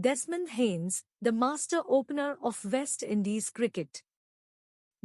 Desmond Haynes, the master opener of West Indies cricket.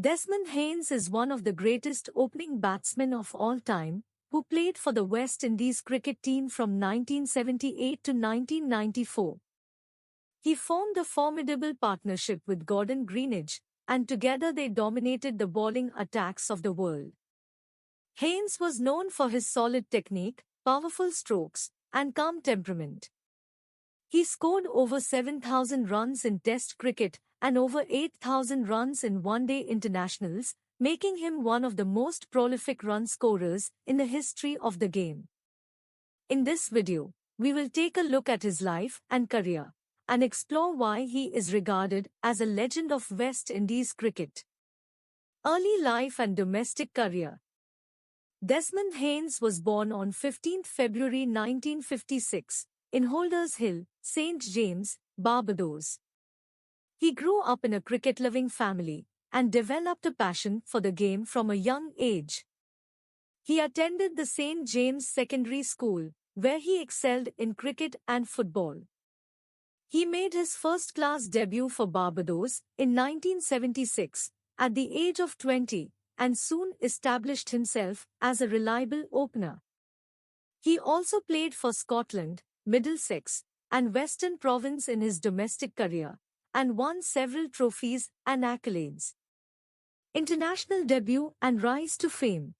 Desmond Haynes is one of the greatest opening batsmen of all time, who played for the West Indies cricket team from 1978 to 1994. He formed a formidable partnership with Gordon Greenidge, and together they dominated the bowling attacks of the world. Haynes was known for his solid technique, powerful strokes, and calm temperament. He scored over 7,000 runs in Test cricket and over 8,000 runs in one-day internationals, making him one of the most prolific run scorers in the history of the game. In this video, we will take a look at his life and career, and explore why he is regarded as a legend of West Indies cricket. Early life and domestic career. Desmond Haynes was born on 15 February 1956, in Holders Hill, St. James, Barbados. He grew up in a cricket-loving family and developed a passion for the game from a young age. He attended the St. James Secondary School, where he excelled in cricket and football. He made his first-class debut for Barbados in 1976, at the age of 20, and soon established himself as a reliable opener. He also played for Scotland, Middlesex, and Western Province in his domestic career, and won several trophies and accolades. International debut and rise to fame.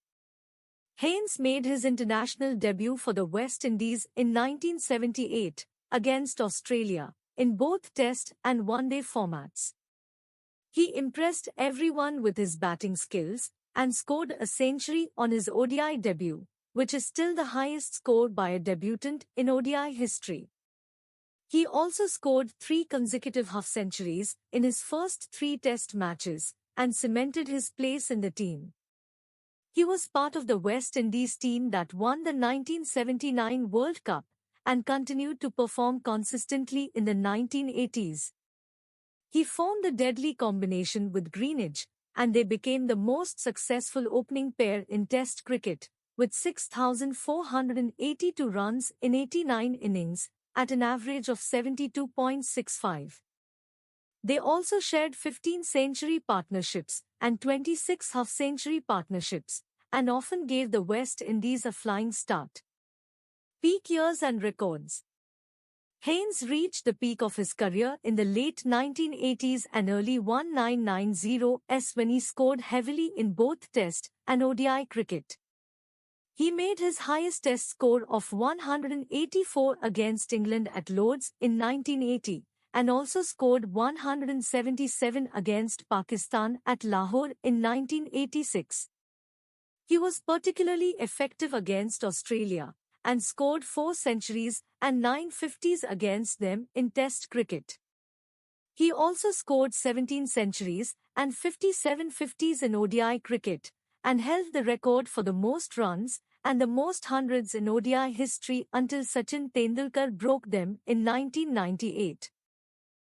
Haynes made his international debut for the West Indies in 1978, against Australia, in both Test and one-day formats. He impressed everyone with his batting skills, and scored a century on his ODI debut, which is still the highest score by a debutant in ODI history. He also scored 3 consecutive half-centuries in his first 3 Test matches, and cemented his place in the team. He was part of the West Indies team that won the 1979 World Cup, and continued to perform consistently in the 1980s. He formed a deadly combination with Greenidge, and they became the most successful opening pair in Test cricket, with 6,482 runs in 89 innings, at an average of 72.65. They also shared 15 century partnerships and 26 half-century partnerships, and often gave the West Indies a flying start. Peak years and records. Haynes reached the peak of his career in the late 1980s and early 1990s when he scored heavily in both Test and ODI cricket. He made his highest Test score of 184 against England at Lord's in 1980, and also scored 177 against Pakistan at Lahore in 1986. He was particularly effective against Australia, and scored 4 centuries and 9 50s against them in Test cricket. He also scored 17 centuries and 57 50s in ODI cricket, and held the record for the most runs and the most hundreds in ODI history until Sachin Tendulkar broke them in 1998.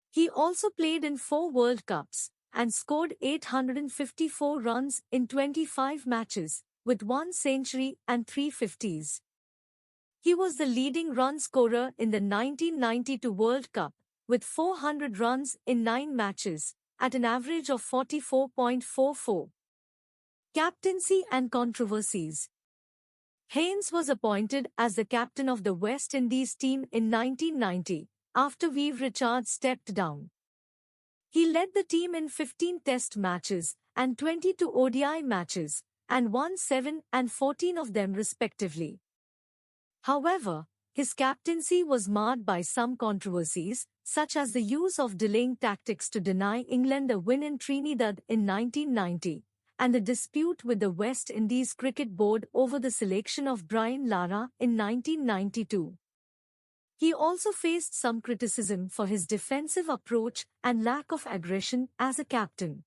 He also played in 4 World Cups, and scored 854 runs in 25 matches, with 1 century and 3 50s. He was the leading run scorer in the 1992 World Cup, with 400 runs in 9 matches, at an average of 44.44. Captaincy and controversies. Haynes was appointed as the captain of the West Indies team in 1990, after Viv Richards stepped down. He led the team in 15 Test matches and 22 ODI matches, and won 7 and 14 of them respectively. However, his captaincy was marred by some controversies, such as the use of delaying tactics to deny England a win in Trinidad in 1990, and the dispute with the West Indies Cricket Board over the selection of Brian Lara in 1992. He also faced some criticism for his defensive approach and lack of aggression as a captain.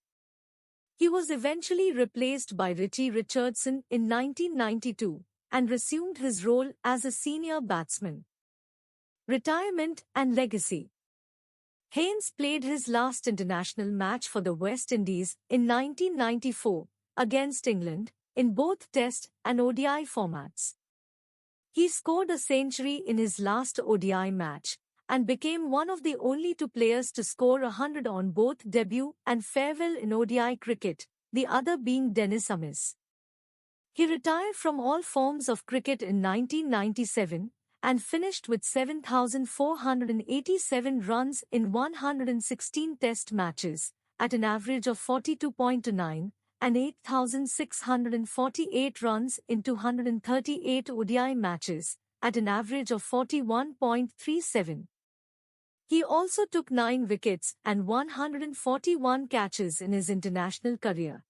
He was eventually replaced by Richie Richardson in 1992, and resumed his role as a senior batsman. Retirement and legacy. Haynes played his last international match for the West Indies in 1994 against England, in both Test and ODI formats. He scored a century in his last ODI match, and became one of the only two players to score 100 on both debut and farewell in ODI cricket, the other being Dennis Amiss. He retired from all forms of cricket in 1997 and finished with 7,487 runs in 116 test matches, at an average of 42.29, and 8,648 runs in 238 ODI matches, at an average of 41.37. He also took 9 wickets and 141 catches in his international career.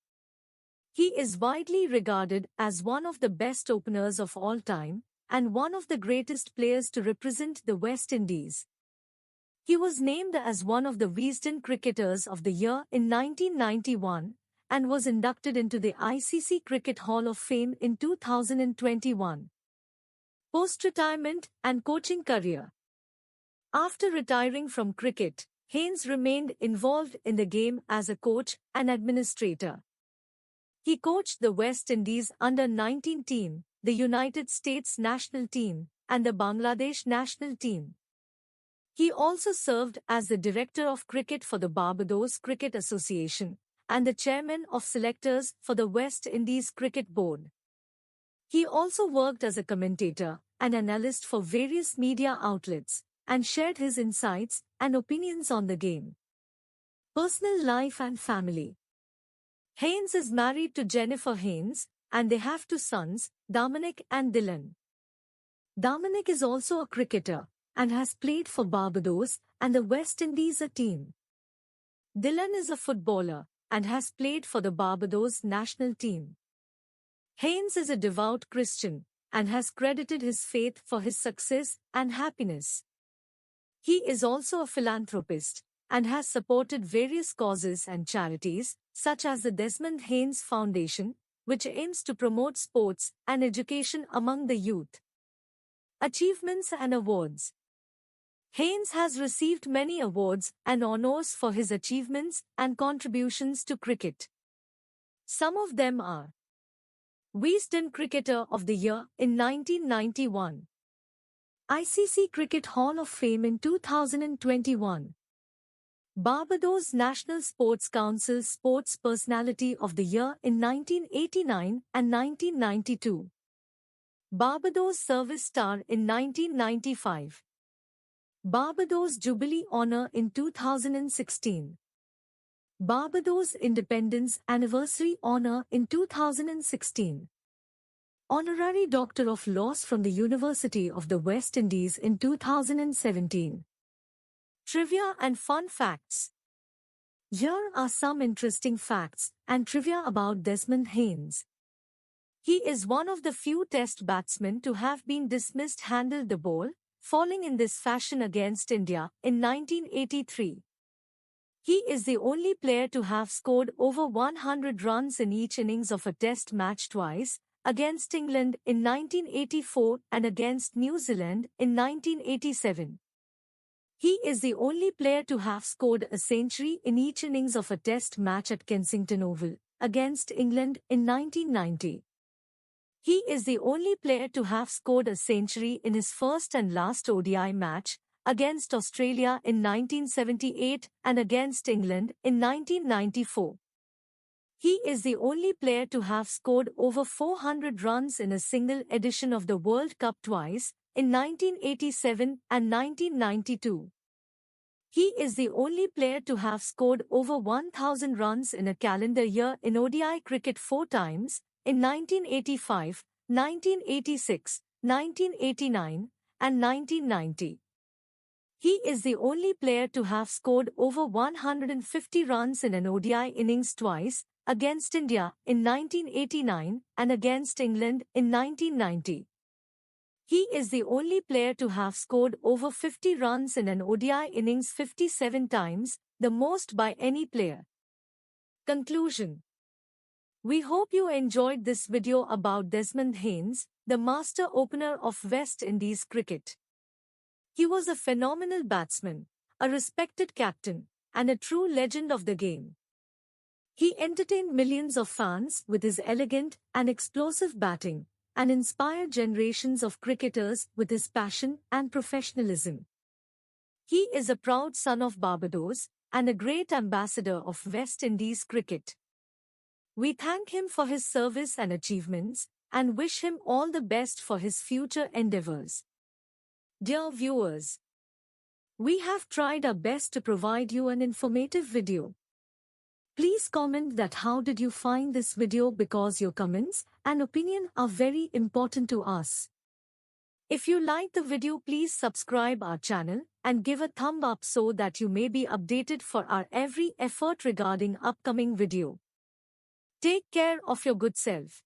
He is widely regarded as one of the best openers of all time and one of the greatest players to represent the West Indies. He was named as one of the Wisden Cricketers of the Year in 1991 and was inducted into the ICC Cricket Hall of Fame in 2021. Post-retirement and coaching career. After retiring from cricket, Haynes remained involved in the game as a coach and administrator. He coached the West Indies under-19 team, the United States national team, and the Bangladesh national team. He also served as the Director of Cricket for the Barbados Cricket Association and the Chairman of Selectors for the West Indies Cricket Board. He also worked as a commentator and analyst for various media outlets and shared his insights and opinions on the game. Personal life and family. Haynes is married to Jennifer Haynes, and they have 2 sons, Dominic and Dylan. Dominic is also a cricketer and has played for Barbados and the West Indies A team. Dylan is a footballer and has played for the Barbados national team. Haynes is a devout Christian and has credited his faith for his success and happiness. He is also a philanthropist and has supported various causes and charities, such as the Desmond Haynes Foundation, which aims to promote sports and education among the youth. Achievements and awards. Haynes has received many awards and honours for his achievements and contributions to cricket. Some of them are: Wisden Cricketer of the Year in 1991, ICC Cricket Hall of Fame in 2021, Barbados National Sports Council Sports Personality of the Year in 1989 and 1992, Barbados Service Star in 1995, Barbados Jubilee Honour in 2016, Barbados Independence Anniversary Honour in 2016, Honorary Doctor of Laws from the University of the West Indies in 2017. Trivia and fun facts. Here are some interesting facts and trivia about Desmond Haynes. He is one of the few Test batsmen to have been dismissed handled the ball, falling in this fashion against India in 1983. He is the only player to have scored over 100 runs in each innings of a Test match twice, against England in 1984 and against New Zealand in 1987. He is the only player to have scored a century in each innings of a Test match at Kensington Oval, against England in 1990. He is the only player to have scored a century in his first and last ODI match, against Australia in 1978 and against England in 1994. He is the only player to have scored over 400 runs in a single edition of the World Cup twice, in 1987 and 1992. He is the only player to have scored over 1,000 runs in a calendar year in ODI cricket 4 times, in 1985, 1986, 1989, and 1990. He is the only player to have scored over 150 runs in an ODI innings twice, against India in 1989 and against England in 1990. He is the only player to have scored over 50 runs in an ODI innings 57 times, the most by any player. Conclusion. We hope you enjoyed this video about Desmond Haynes, the master opener of West Indies cricket. He was a phenomenal batsman, a respected captain, and a true legend of the game. He entertained millions of fans with his elegant and explosive batting, and inspired generations of cricketers with his passion and professionalism. He is a proud son of Barbados and a great ambassador of West Indies cricket. We thank him for his service and achievements and wish him all the best for his future endeavours. Dear viewers, we have tried our best to provide you an informative video. Please comment that how did you find this video, because your comments and opinion are very important to us. If you like the video, please subscribe our channel and give a thumb up so that you may be updated for our every effort regarding upcoming video. Take care of your good self.